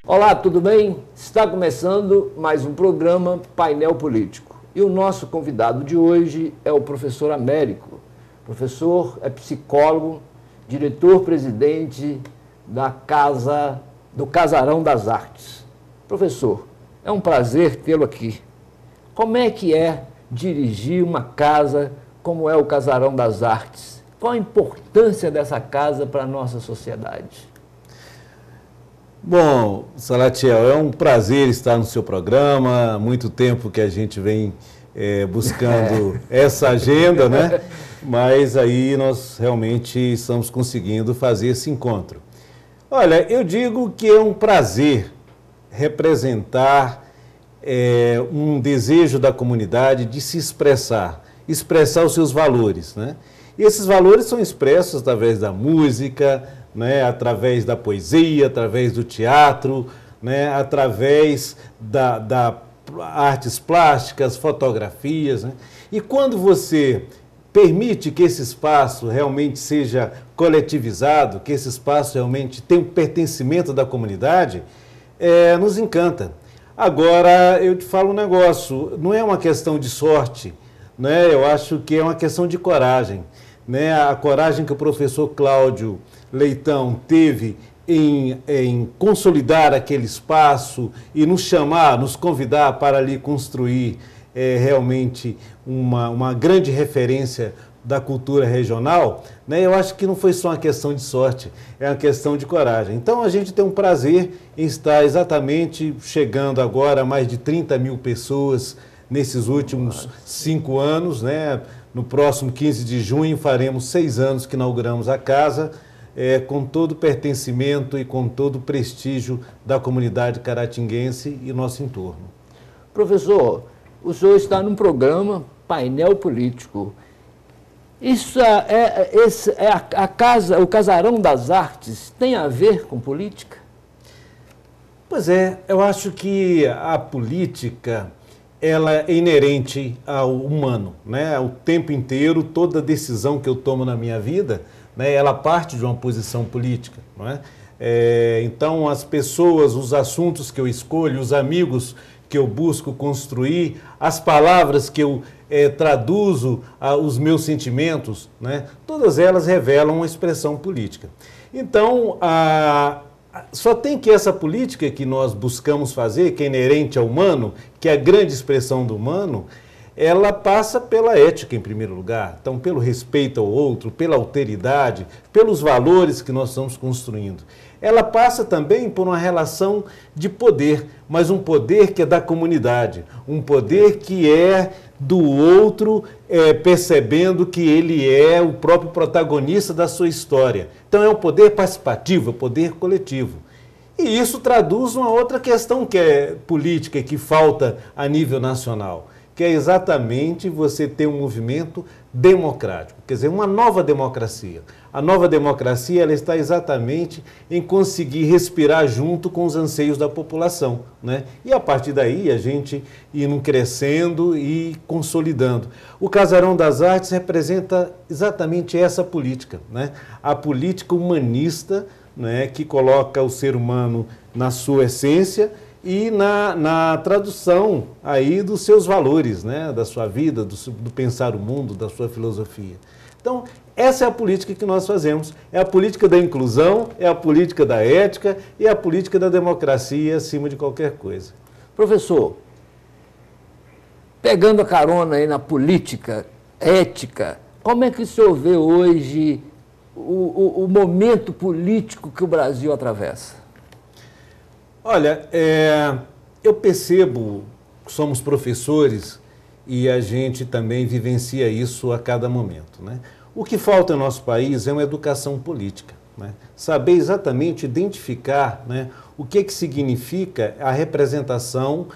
Olá, tudo bem? Está começando mais um programa Painel Político. E o nosso convidado de hoje é o professor Américo. O professor é psicólogo, diretor-presidente do Casarão das Artes. Professor, é um prazer tê-lo aqui. Como é que é dirigir uma casa como é o Casarão das Artes? Qual a importância dessa casa para a nossa sociedade? Bom, Salatiel, é um prazer estar no seu programa. Há muito tempo que a gente vem buscando essa agenda, né? Mas aí nós realmente estamos conseguindo fazer esse encontro. Olha, eu digo que é um prazer representar um desejo da comunidade de se expressar os seus valores, né? E esses valores são expressos através da música, né, através da poesia, através do teatro, né, através da artes plásticas, fotografias, né? E quando você permite que esse espaço realmente seja coletivizado, que esse espaço realmente tenha um pertencimento da comunidade, nos encanta. Agora, eu te falo um negócio, não é uma questão de sorte, né? Eu acho que é uma questão de coragem, né? A coragem que o professor Cláudio Leitão teve em consolidar aquele espaço e nos chamar, nos convidar para ali construir realmente uma grande referência da cultura regional, né? Eu acho que não foi só uma questão de sorte, é uma questão de coragem. Então a gente tem um prazer em estar exatamente chegando agora a mais de 30 mil pessoas nesses últimos 5 anos, né? No próximo 15 de junho faremos 6 anos que inauguramos a casa, com todo o pertencimento e com todo o prestígio da comunidade caratinguense e nosso entorno. Professor, o senhor está num programa Painel Político. Isso a casa, o Casarão das Artes, tem a ver com política? Pois é, eu acho que a política ela é inerente ao humano, né? O tempo inteiro, toda decisão que eu tomo na minha vida, né, ela parte de uma posição política, não é? Então, as pessoas, os assuntos que eu escolho, os amigos que eu busco construir, as palavras que eu traduzo os meus sentimentos, né, todas elas revelam uma expressão política. Então, só tem que essa política que nós buscamos fazer, que é inerente ao humano, que é a grande expressão do humano, ela passa pela ética em primeiro lugar, então pelo respeito ao outro, pela alteridade, pelos valores que nós estamos construindo. Ela passa também por uma relação de poder, mas um poder que é da comunidade, um poder que é do outro, percebendo que ele é o próprio protagonista da sua história. Então é um poder participativo, é um poder coletivo. E isso traduz uma outra questão que é política e que falta a nível nacional, que é exatamente você ter um movimento democrático, quer dizer, uma nova democracia. A nova democracia ela está exatamente em conseguir respirar junto com os anseios da população, né? E a partir daí a gente ir crescendo e consolidando. O Casarão das Artes representa exatamente essa política, né? A política humanista, né, que coloca o ser humano na sua essência e na tradução aí dos seus valores, né, da sua vida, do pensar o mundo, da sua filosofia. Então, essa é a política que nós fazemos, é a política da inclusão, é a política da ética e é a política da democracia acima de qualquer coisa. Professor, pegando a carona aí na política, ética, como é que o senhor vê hoje o momento político que o Brasil atravessa? Olha, eu percebo que somos professores e a gente também vivencia isso a cada momento, né? O que falta no nosso país é uma educação política, né? Saber exatamente identificar, né, o que significa a representação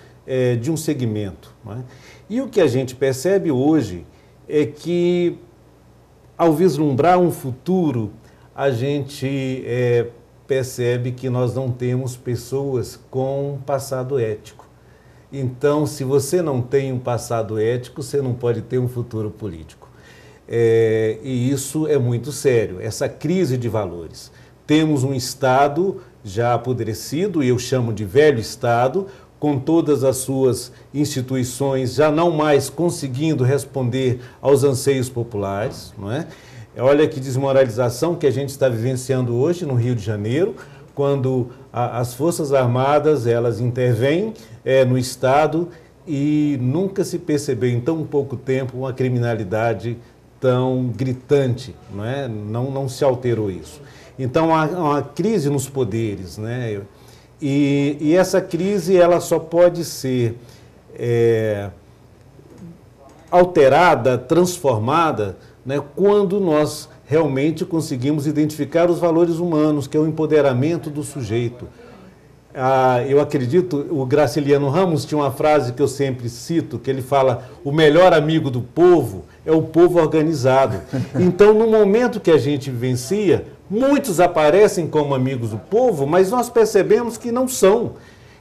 de um segmento, né? E o que a gente percebe hoje é que, ao vislumbrar um futuro, a gente percebe que nós não temos pessoas com passado ético. Então, se você não tem um passado ético, você não pode ter um futuro político. E isso é muito sério, essa crise de valores. temos um Estado já apodrecido, e eu chamo de velho Estado, com todas as suas instituições já não mais conseguindo responder aos anseios populares, não é? Olha que desmoralização que a gente está vivenciando hoje no Rio de Janeiro, quando as Forças Armadas elas intervêm no Estado e nunca se percebeu em tão pouco tempo uma criminalidade tão gritante, não é? Não se alterou isso. Então há uma crise nos poderes, né? E essa crise ela só pode ser alterada, transformada, né, quando nós realmente conseguimos identificar os valores humanos, que é o empoderamento do sujeito. Eu acredito, o Graciliano Ramos tinha uma frase que eu sempre cito, que ele fala: o melhor amigo do povo é o povo organizado. Então, no momento que a gente vivencia, muitos aparecem como amigos do povo, mas nós percebemos que não são.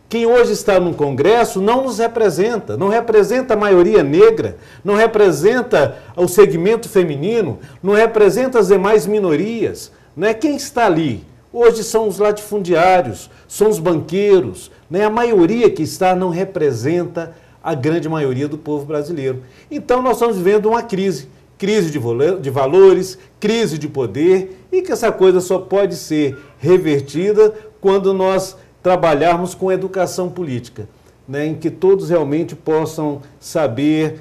Quem hoje está no Congresso não nos representa, não representa a maioria negra, não representa o segmento feminino, não representa as demais minorias. Né? Quem está ali? Hoje são os latifundiários, são os banqueiros, né? A maioria que está não representa a grande maioria do povo brasileiro. Então nós estamos vivendo uma crise de valores, crise de poder, e que essa coisa só pode ser revertida quando nós trabalharmos com educação política, né? Em que todos realmente possam saber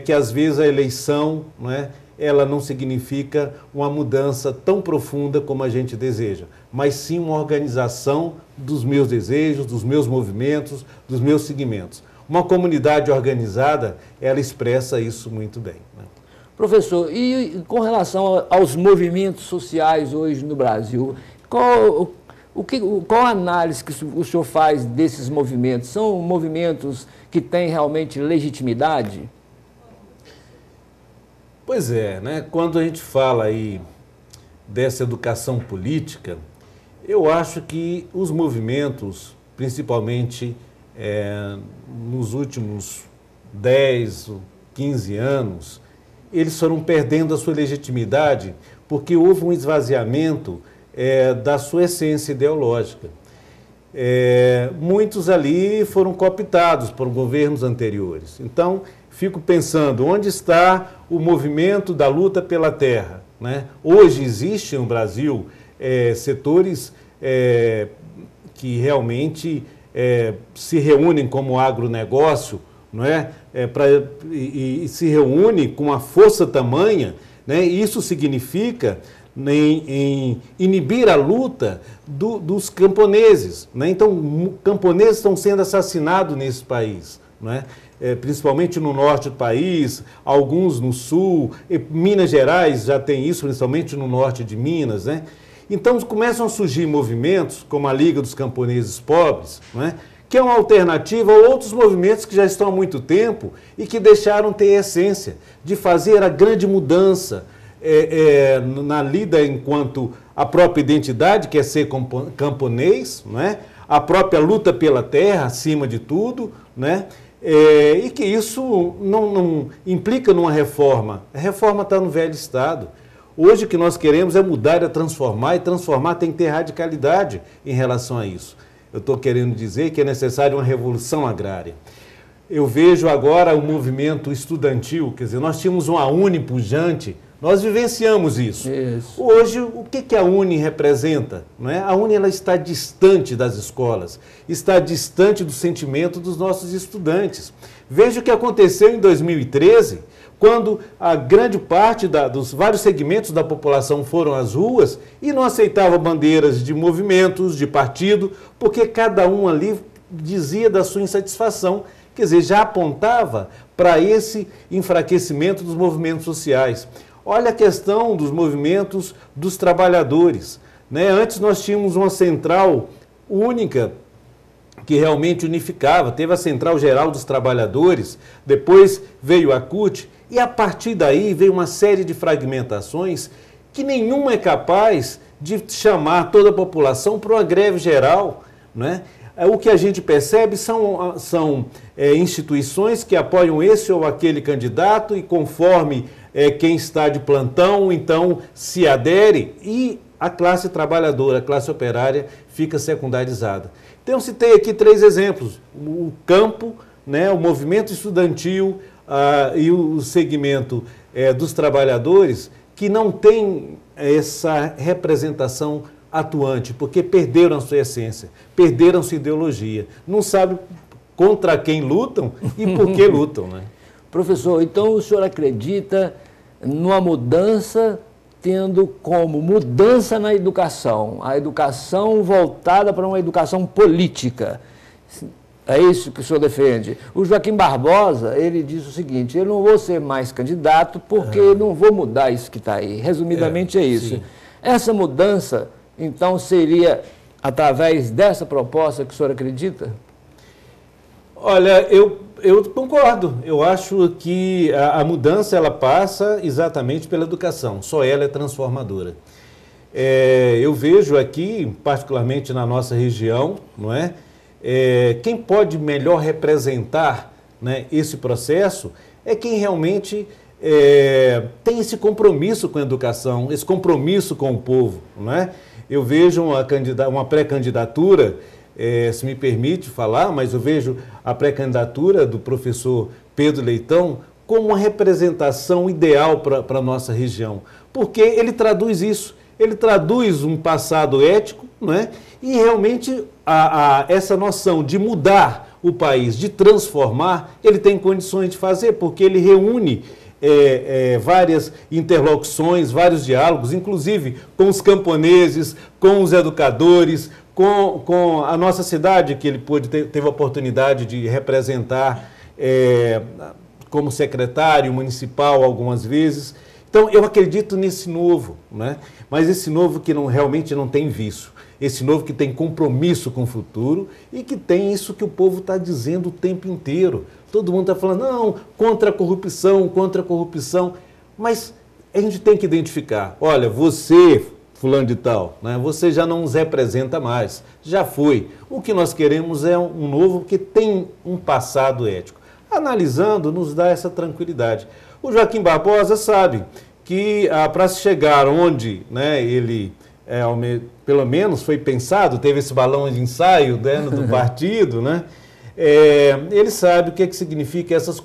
que às vezes a eleição, não é? Ela não significa uma mudança tão profunda como a gente deseja, mas sim uma organização dos meus desejos, dos meus movimentos, dos meus segmentos. Uma comunidade organizada, ela expressa isso muito bem. Né? Professor, e com relação aos movimentos sociais hoje no Brasil, qual a análise que o senhor faz desses movimentos? São movimentos que têm realmente legitimidade? Pois é, né? Quando a gente fala aí dessa educação política, eu acho que os movimentos, principalmente nos últimos 10 ou 15 anos, eles foram perdendo a sua legitimidade porque houve um esvaziamento da sua essência ideológica. Muitos ali foram cooptados por governos anteriores. Então, fico pensando, onde está o movimento da luta pela terra? Né? Hoje existe no Brasil setores que realmente se reúnem como agronegócio, não é? E se reúnem com uma força tamanha, né? Isso significa em inibir a luta dos camponeses. Né? Então, camponeses estão sendo assassinados nesse país, não é? Principalmente no norte do país, alguns no sul, Minas Gerais já tem isso, principalmente no norte de Minas. Né? Então começam a surgir movimentos, como a Liga dos Camponeses Pobres, não é? Que é uma alternativa a outros movimentos que já estão há muito tempo e que deixaram ter a essência de fazer a grande mudança na lida enquanto a própria identidade, que é ser camponês, não é? A própria luta pela terra, acima de tudo, né? E que isso não implica numa reforma. A reforma está no velho Estado. Hoje o que nós queremos é mudar, transformar, e transformar tem que ter radicalidade em relação a isso. Eu estou querendo dizer que é necessária uma revolução agrária. Eu vejo agora o movimento estudantil, quer dizer, nós tínhamos uma UNE pujante, nós vivenciamos isso. Hoje, o que a UNE representa? Não é? A UNE ela está distante das escolas, está distante do sentimento dos nossos estudantes. Veja o que aconteceu em 2013, quando a grande parte dos vários segmentos da população foram às ruas e não aceitava bandeiras de movimentos, de partido, porque cada um ali dizia da sua insatisfação. Quer dizer, já apontava para esse enfraquecimento dos movimentos sociais. Olha a questão dos movimentos dos trabalhadores. Né? Antes nós tínhamos uma central única que realmente unificava. Teve a Central Geral dos Trabalhadores, depois veio a CUT, e a partir daí veio uma série de fragmentações que nenhuma é capaz de chamar toda a população para uma greve geral. Né? O que a gente percebe são instituições que apoiam esse ou aquele candidato e conforme quem está de plantão, então se adere, e a classe trabalhadora, a classe operária fica secundarizada. Então, citei aqui 3 exemplos: o campo, né, o movimento estudantil e o segmento dos trabalhadores, que não tem essa representação atuante, porque perderam a sua essência, perderam a sua ideologia, não sabem contra quem lutam e por que lutam, né? Professor, então o senhor acredita numa mudança, tendo como mudança na educação, a educação voltada para uma educação política? É isso que o senhor defende. O Joaquim Barbosa, ele diz o seguinte: eu não vou ser mais candidato porque não vou mudar isso que está aí. Resumidamente é isso. Sim. Essa mudança, então, seria através dessa proposta que o senhor acredita? Olha, eu concordo. Eu acho que a mudança ela passa exatamente pela educação. Só ela é transformadora. Eu vejo aqui, particularmente na nossa região, não é? Quem pode melhor representar, né, esse processo é quem realmente tem esse compromisso com a educação, esse compromisso com o povo, não é? Eu vejo uma pré-candidatura, se me permite falar, mas eu vejo a pré-candidatura do professor Pedro Leitão como uma representação ideal para a nossa região, porque ele traduz isso, ele traduz um passado ético, não é? E realmente essa noção de mudar o país, de transformar, ele tem condições de fazer, porque ele reúne várias interlocuções, vários diálogos, inclusive com os camponeses, com os educadores, com a nossa cidade, que ele teve a oportunidade de representar como secretário municipal algumas vezes. Então, eu acredito nesse novo, né? Mas esse novo que realmente não tem vício, esse novo que tem compromisso com o futuro e que tem isso que o povo está dizendo o tempo inteiro. Todo mundo está falando, não, contra a corrupção, mas a gente tem que identificar, olha, você, fulano de tal, né, você já não nos representa mais, já foi. O que nós queremos é um novo que tem um passado ético. Analisando, nos dá essa tranquilidade. O Joaquim Barbosa sabe que para se chegar onde, né, ele, pelo menos foi pensado, teve esse balão de ensaio dentro do partido, né, ele sabe o que significa essas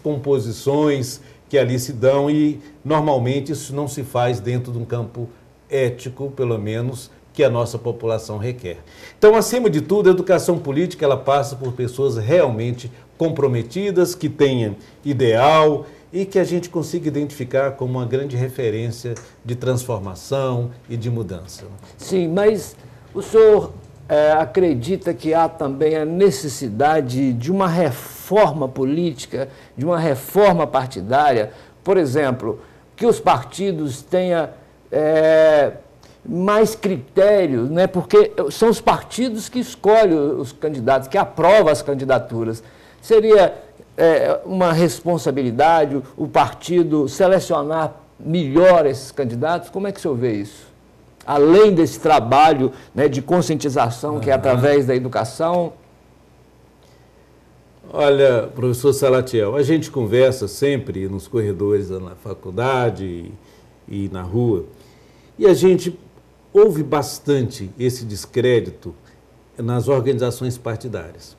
composições que ali se dão e normalmente isso não se faz dentro de um campo ético, pelo menos, que a nossa população requer. Então, acima de tudo, a educação política ela passa por pessoas realmente comprometidas, que tenham ideal e que a gente consiga identificar como uma grande referência de transformação e de mudança. Sim, mas o senhor acredita que há também a necessidade de uma reforma política, de uma reforma partidária? Por exemplo, que os partidos tenham mais critérios, né? Porque são os partidos que escolhem os candidatos, que aprovam as candidaturas. Seria uma responsabilidade o partido selecionar melhor esses candidatos? Como é que o senhor vê isso? Além desse trabalho, né, de conscientização que é através da educação? Olha, professor Salatiel, a gente conversa sempre nos corredores da faculdade e na rua, e a gente ouve bastante esse descrédito nas organizações partidárias.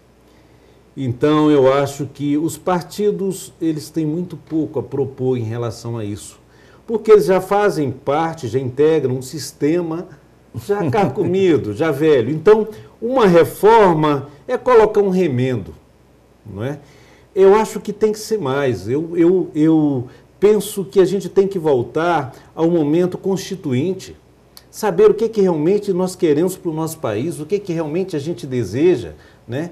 Então, eu acho que os partidos, eles têm muito pouco a propor em relação a isso, porque eles já fazem parte, já integram um sistema já carcomido, já velho. Então, uma reforma é colocar um remendo, não é? Eu acho que tem que ser mais. Eu penso que a gente tem que voltar ao momento constituinte, saber o que realmente nós queremos para o nosso país, o que realmente a gente deseja, né?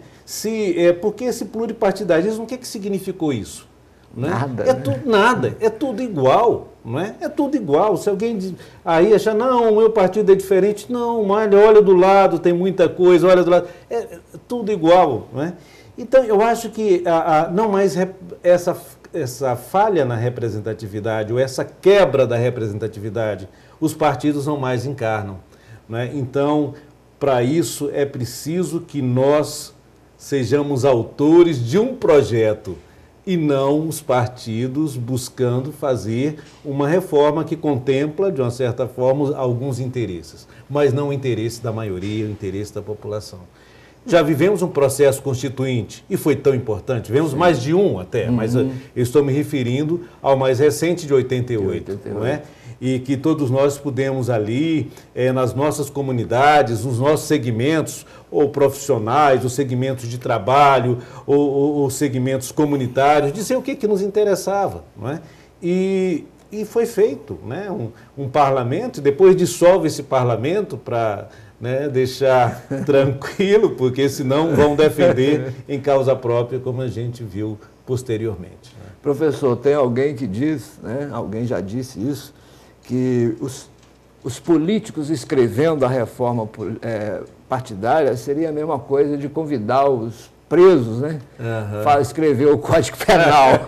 Porque esse pluripartidarismo, o que significou isso? Né? Nada. Nada, é tudo igual, não é? É tudo igual. Se alguém aí achar, não, o meu partido é diferente, não, olha do lado, tem muita coisa, olha do lado, é tudo igual, não é? Então, eu acho que não mais essa falha na representatividade ou essa quebra da representatividade, os partidos não mais encarnam, não é? Então, para isso é preciso que nós sejamos autores de um projeto e não os partidos buscando fazer uma reforma que contempla, de uma certa forma, alguns interesses, mas não o interesse da maioria, o interesse da população. Já vivemos um processo constituinte e foi tão importante, tivemos mais de um até, mas eu estou me referindo ao mais recente de 88, não é? E que todos nós pudemos ali, nas nossas comunidades, nos nossos segmentos, ou profissionais, ou segmentos de trabalho, ou segmentos comunitários, dizer o que nos interessava, não é? E foi feito, né? Um parlamento, depois dissolve esse parlamento para, né, deixar tranquilo, porque senão vão defender em causa própria, como a gente viu posteriormente. Né? Professor, tem alguém que diz, né, alguém já disse isso, que os políticos escrevendo a reforma partidária seria a mesma coisa de convidar os presos, né, para escrever o Código Penal.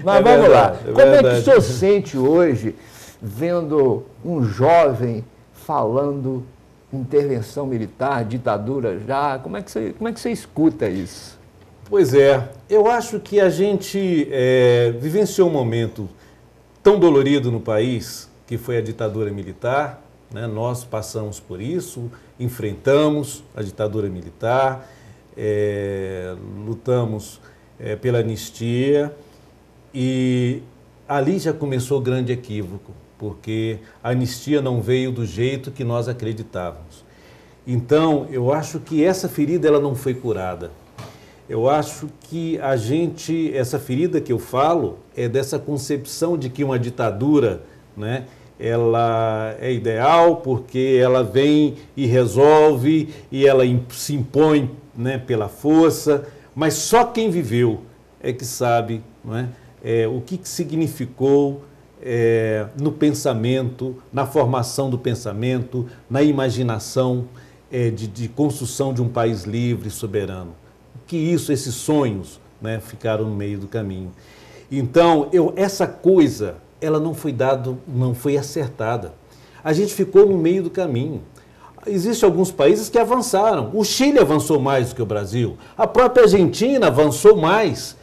Mas vamos lá. Como é que o senhor sente hoje vendo um jovem falando intervenção militar, ditadura já? Como é que você escuta isso? Pois é, eu acho que a gente vivenciou um momento tão dolorido no país, que foi a ditadura militar, né? Nós passamos por isso, enfrentamos a ditadura militar, lutamos pela anistia e ali já começou o grande equívoco, porque a anistia não veio do jeito que nós acreditávamos. Então, eu acho que essa ferida ela não foi curada. Eu acho que essa ferida que eu falo é dessa concepção de que uma ditadura, né, ela é ideal porque ela vem e resolve e ela se impõe, né, pela força, mas só quem viveu é que sabe, não é, o que significou no pensamento, na formação do pensamento, na imaginação de construção de um país livre e soberano. Que esses sonhos, né, ficaram no meio do caminho. Então, essa coisa, ela não foi acertada. A gente ficou no meio do caminho. Existem alguns países que avançaram. O Chile avançou mais do que o Brasil. A própria Argentina avançou mais,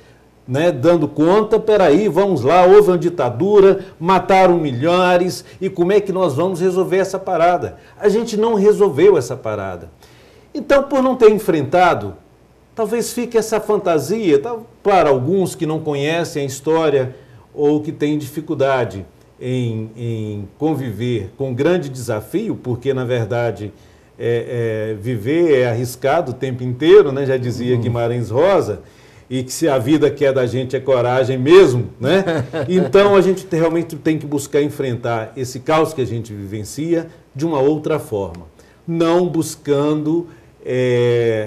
né, dando conta, peraí, vamos lá, houve uma ditadura, mataram milhares, e como é que nós vamos resolver essa parada? A gente não resolveu essa parada. Então, por não ter enfrentado, talvez fique essa fantasia, para alguns que não conhecem a história ou que têm dificuldade em conviver com grande desafio, porque, na verdade, viver é arriscado o tempo inteiro, né? Já dizia Guimarães Rosa, e que se a vida quer da gente é coragem mesmo, né? Então, a gente realmente tem que buscar enfrentar esse caos que a gente vivencia de uma outra forma, não buscando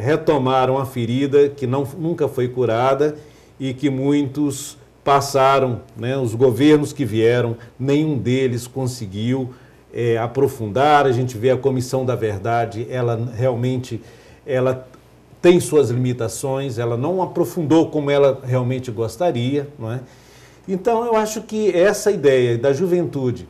retomar uma ferida que nunca foi curada e que muitos passaram, né, os governos que vieram, nenhum deles conseguiu aprofundar. A gente vê a Comissão da Verdade, ela realmente tem suas limitações, ela não aprofundou como ela realmente gostaria, não é? Então, eu acho que essa ideia da juventude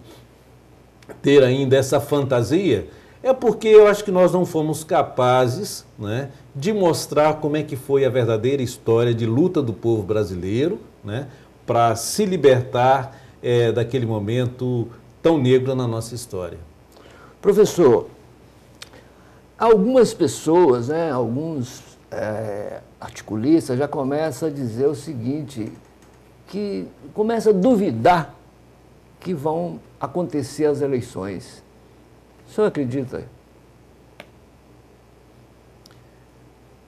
ter ainda essa fantasia é porque eu acho que nós não fomos capazes, né, de mostrar como é que foi a verdadeira história de luta do povo brasileiro, né, para se libertar daquele momento tão negro na nossa história. Professor, algumas pessoas, né, alguns articulistas já começam a dizer o seguinte, que começam a duvidar que vão acontecer as eleições. O senhor acredita?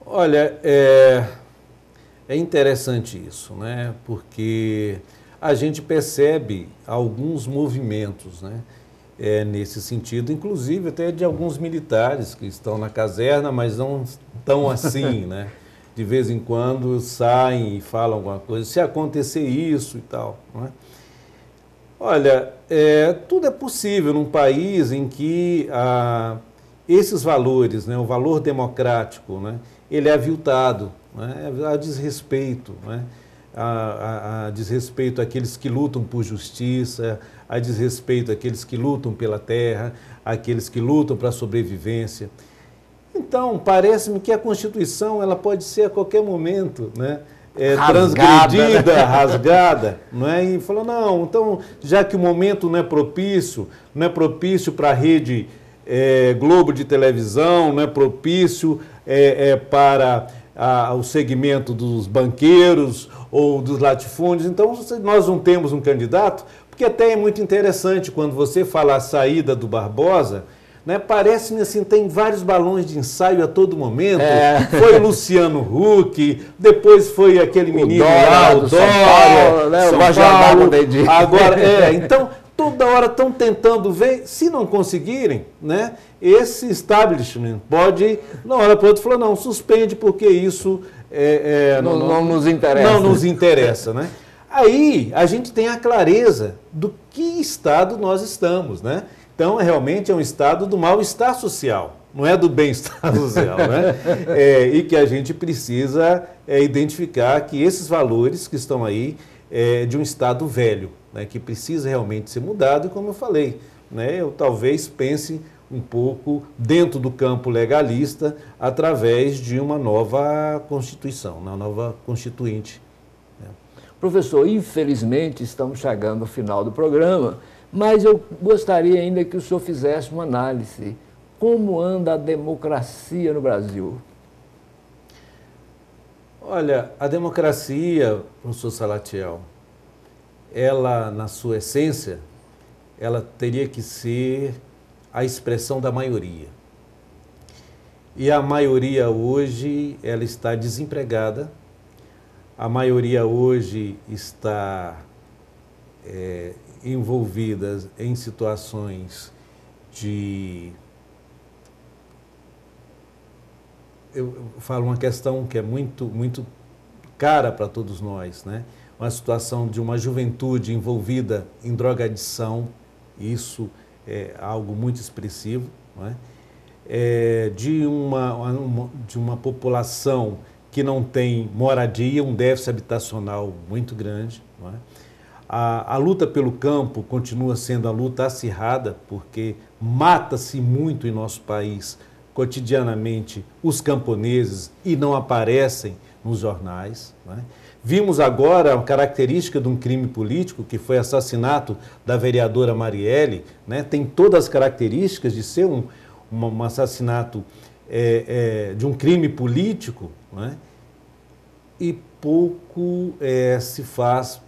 Olha, é interessante isso, né? Porque a gente percebe alguns movimentos, né, nesse sentido, inclusive até de alguns militares que estão na caserna, mas não tão assim, né? De vez em quando saem e falam alguma coisa, se acontecer isso e tal, não é? Olha, tudo é possível num país em que esses valores, né, o valor democrático, né, ele é aviltado, né, a desrespeito, né, a desrespeito àqueles que lutam por justiça, a desrespeito àqueles que lutam pela terra, àqueles que lutam para a sobrevivência. Então, parece-me que a Constituição ela pode ser a qualquer momento, né, transgredida, né? rasgada, não é? E falou, não, então, já que o momento não é propício para a rede Globo de televisão, não é propício para o segmento dos banqueiros ou dos latifúndios, então nós não temos um candidato, porque até é muito interessante quando você fala a saída do Barbosa, né, parece-me assim, tem vários balões de ensaio a todo momento. Foi Luciano Huck, depois foi aquele menino lá, o Dória, né? São Paulo, agora, então toda hora estão tentando ver, se não conseguirem, né, esse establishment pode, na hora para outra, falar, não, suspende porque isso não nos interessa. Não nos interessa, né? Aí a gente tem a clareza do que estado nós estamos, né? Então, realmente é um estado do mal-estar social, não é do bem-estar social, né? E que a gente precisa identificar que esses valores que estão aí de um estado velho, né, que precisa realmente ser mudado, e como eu falei, né, eu talvez pense um pouco dentro do campo legalista através de uma nova Constituição, uma nova Constituinte. Né? Professor, infelizmente estamos chegando ao final do programa, mas eu gostaria ainda que o senhor fizesse uma análise. Como anda a democracia no Brasil? Olha, a democracia, professor Salatiel, ela, na sua essência, ela teria que ser a expressão da maioria. E a maioria hoje, ela está desempregada, a maioria hoje está envolvidas em situações eu falo uma questão que é muito cara para todos nós, né? Uma situação de uma juventude envolvida em drogadição, isso é algo muito expressivo, não é? De uma população que não tem moradia, um déficit habitacional muito grande, não é? A luta pelo campo continua sendo a luta acirrada, porque mata-se muito em nosso país, cotidianamente, os camponeses e não aparecem nos jornais. Não é? Vimos agora a característica de um crime político, que foi o assassinato da vereadora Marielle, né? Tem todas as características de ser um assassinato de um crime político, não é? E pouco se faz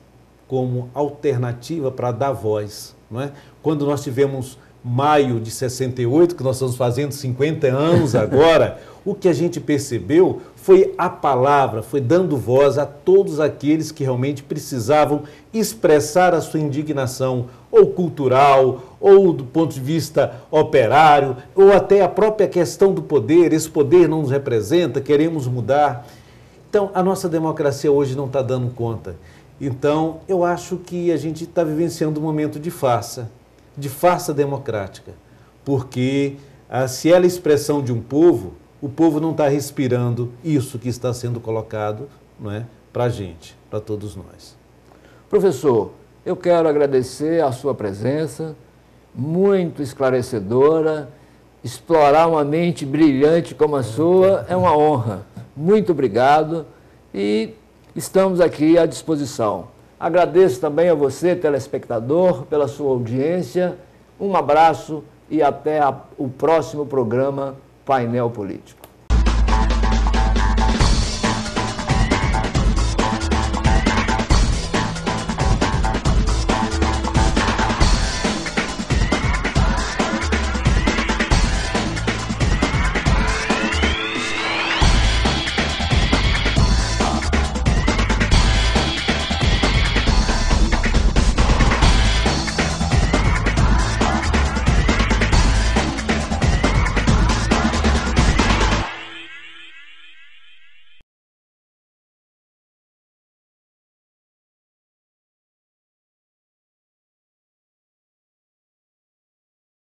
como alternativa para dar voz. Não é? Quando nós tivemos maio de 68, que nós estamos fazendo 50 anos agora, o que a gente percebeu foi a palavra, foi dando voz a todos aqueles que realmente precisavam expressar a sua indignação, ou cultural, ou do ponto de vista operário, ou até a própria questão do poder. Esse poder não nos representa, queremos mudar. Então, a nossa democracia hoje não está dando conta. Então, eu acho que a gente está vivenciando um momento de farsa democrática, porque se ela é a expressão de um povo, o povo não está respirando isso que está sendo colocado, não é, para a gente, para todos nós. Professor, eu quero agradecer a sua presença, muito esclarecedora. Explorar uma mente brilhante como a sua é uma honra. Muito obrigado e estamos aqui à disposição. Agradeço também a você, telespectador, pela sua audiência. Um abraço e até o próximo programa Painel Político.